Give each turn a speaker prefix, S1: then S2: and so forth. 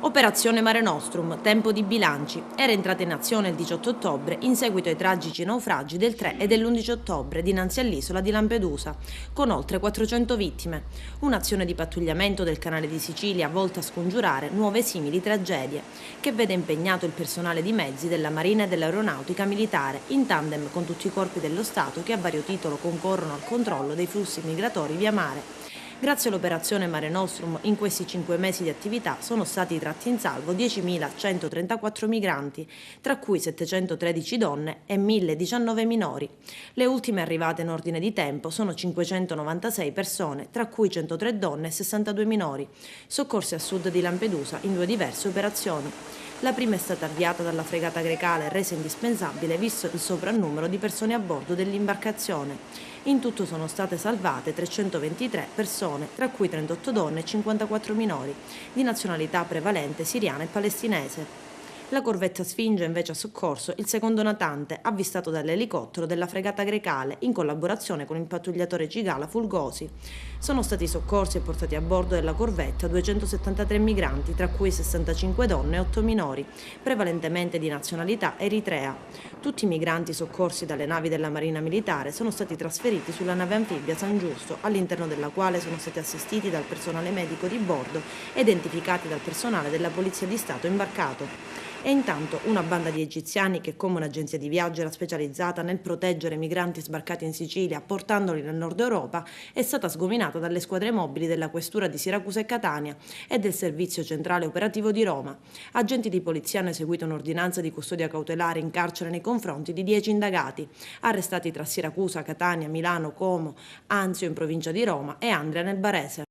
S1: Operazione Mare Nostrum, tempo di bilanci. Era entrata in azione il 18 ottobre in seguito ai tragici naufragi del 3 e dell'11 ottobre dinanzi all'isola di Lampedusa, con oltre 400 vittime. Un'azione di pattugliamento del canale di Sicilia volta a scongiurare nuove simili tragedie, che vede impegnato il personale di mezzi della Marina e dell'Aeronautica Militare, in tandem con tutti i corpi dello Stato che a vario titolo concorrono al controllo dei flussi migratori via mare. Grazie all'operazione Mare Nostrum, in questi 5 mesi di attività sono stati tratti in salvo 10.134 migranti, tra cui 713 donne e 1.019 minori. Le ultime arrivate in ordine di tempo sono 596 persone, tra cui 103 donne e 62 minori, soccorse a sud di Lampedusa in 2 diverse operazioni. La prima è stata avviata dalla fregata Grecale, resa indispensabile visto il soprannumero di persone a bordo dell'imbarcazione. In tutto sono state salvate 323 persone, tra cui 38 donne e 54 minori, di nazionalità prevalente siriana e palestinese. La corvetta Sfinge invece ha soccorso il secondo natante avvistato dall'elicottero della fregata Grecale in collaborazione con il pattugliatore Cigala Fulgosi. Sono stati soccorsi e portati a bordo della corvetta 273 migranti, tra cui 65 donne e 8 minori, prevalentemente di nazionalità eritrea. Tutti i migranti soccorsi dalle navi della Marina Militare sono stati trasferiti sulla nave anfibia San Giusto, all'interno della quale sono stati assistiti dal personale medico di bordo e identificati dal personale della Polizia di Stato imbarcato. E intanto una banda di egiziani che, come un'agenzia di viaggio, era specializzata nel proteggere migranti sbarcati in Sicilia portandoli nel nord Europa, è stata sgominata dalle squadre mobili della questura di Siracusa e Catania e del servizio centrale operativo di Roma. Agenti di polizia hanno eseguito un'ordinanza di custodia cautelare in carcere nei confronti di 10 indagati, arrestati tra Siracusa, Catania, Milano, Como, Anzio in provincia di Roma e Andria nel Barese.